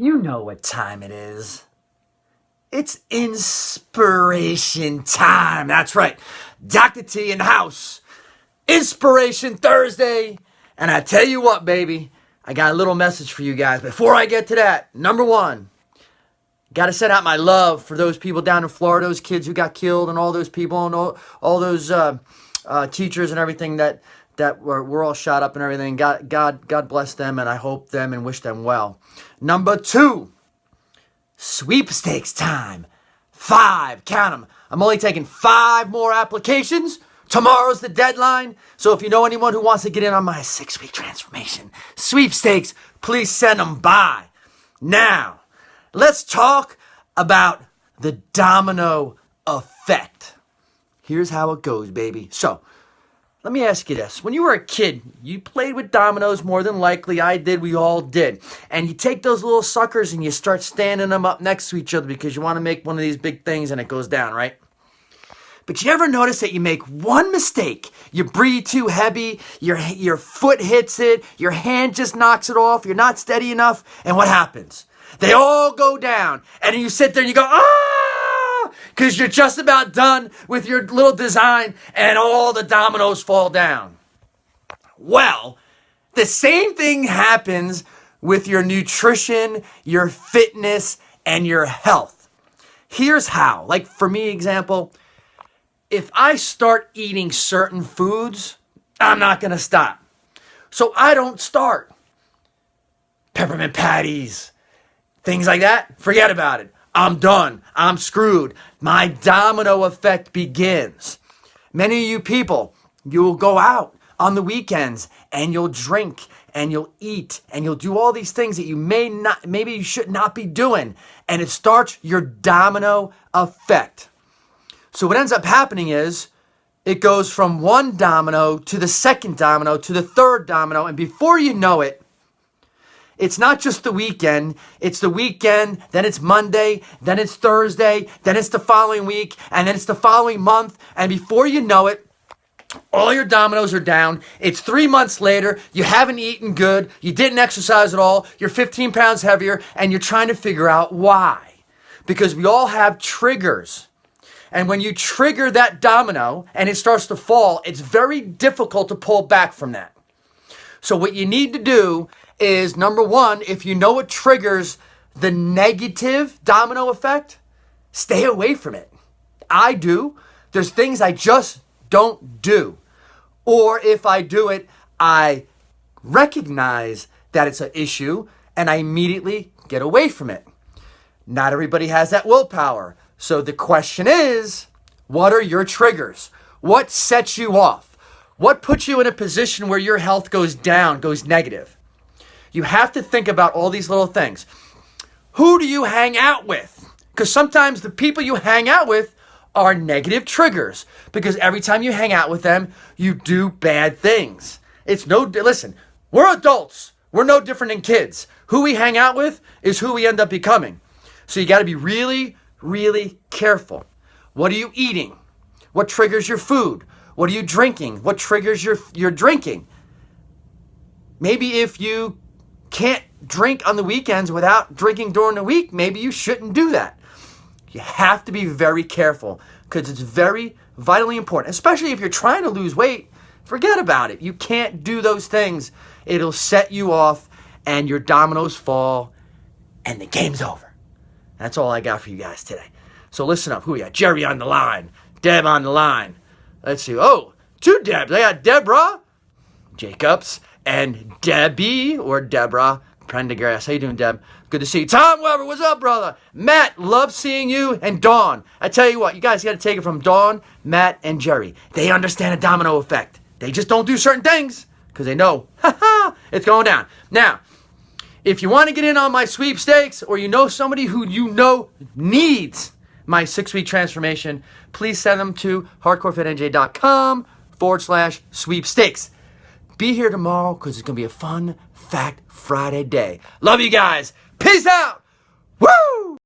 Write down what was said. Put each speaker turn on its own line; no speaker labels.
You know what time it is. It's inspiration time. That's right. Dr. T in the house. Inspiration Thursday. And I tell you what, baby, I got a little message for you guys. Before I get to that, number one, got to send out my love for those people down in Florida, those kids who got killed, and all those people, and all those teachers and everything that were all shot up and everything. God bless them, and I hope them and wish them well. Number two, sweepstakes time. 5, count them. I'm only taking 5 more applications. Tomorrow's the deadline. So if you know anyone who wants to get in on my 6-week transformation sweepstakes, please send them by. Now, let's talk about the domino effect. Here's how it goes, baby. So, let me ask you this. When you were a kid, you played with dominoes more than likely. I did. We all did. And you take those little suckers and you start standing them up next to each other because you want to make one of these big things and it goes down, right? But you ever notice that you make one mistake? You breathe too heavy, your foot hits it, your hand just knocks it off, you're not steady enough, and what happens? They all go down, and you sit there and you go, ah! Because you're just about done with your little design, and all the dominoes fall down. Well, the same thing happens with your nutrition, your fitness, and your health. Here's how. Like for me, example, if I start eating certain foods, I'm not going to stop. So I don't start. Peppermint patties, things like that, forget about it. I'm done. I'm screwed. My domino effect begins. Many of you people, you'll go out on the weekends and you'll drink and you'll eat and you'll do all these things that maybe you should not be doing. And it starts your domino effect. So what ends up happening is it goes from one domino to the second domino to the third domino. And before you know it, it's not just the weekend. It's the weekend, then it's Monday, then it's Thursday, then it's the following week, and then it's the following month. And before you know it, all your dominoes are down. It's 3 months later. You haven't eaten good. You didn't exercise at all. You're 15 pounds heavier, and you're trying to figure out why. Because we all have triggers. And when you trigger that domino and it starts to fall, it's very difficult to pull back from that. So what you need to do is, number one, if you know what triggers the negative domino effect, stay away from it. I do. There's things I just don't do. Or if I do it, I recognize that it's an issue and I immediately get away from it. Not everybody has that willpower. So the question is, what are your triggers? What sets you off? What puts you in a position where your health goes down, goes negative? You have to think about all these little things. Who do you hang out with? Because sometimes the people you hang out with are negative triggers. Because every time you hang out with them, you do bad things. Listen, we're adults. We're no different than kids. Who we hang out with is who we end up becoming. So you got to be really careful. What are you eating? What triggers your food? What are you drinking? What triggers your drinking? Maybe if you can't drink on the weekends without drinking during the week, maybe you shouldn't do that. You have to be very careful because it's very vitally important, especially if you're trying to lose weight. Forget about it. You can't do those things. It'll set you off and your dominoes fall and the game's over. That's all I got for you guys today. So listen up. Who we got? Jerry on the line. Deb on the line. Let's see. Oh, 2 Debs. I got Deborah Jacobs and Debbie or Deborah Prendergrass. How you doing, Deb? Good to see you. Tom Weber, what's up, brother? Matt, love seeing you. And Dawn. I tell you what, you guys got to take it from Dawn, Matt, and Jerry. They understand a domino effect. They just don't do certain things because they know, it's going down. Now, if you want to get in on my sweepstakes or you know somebody who you know needs my 6-week transformation, please send them to hardcorefitnj.com/sweepstakes. Be here tomorrow because it's going to be a fun Fact Friday day. Love you guys. Peace out. Woo!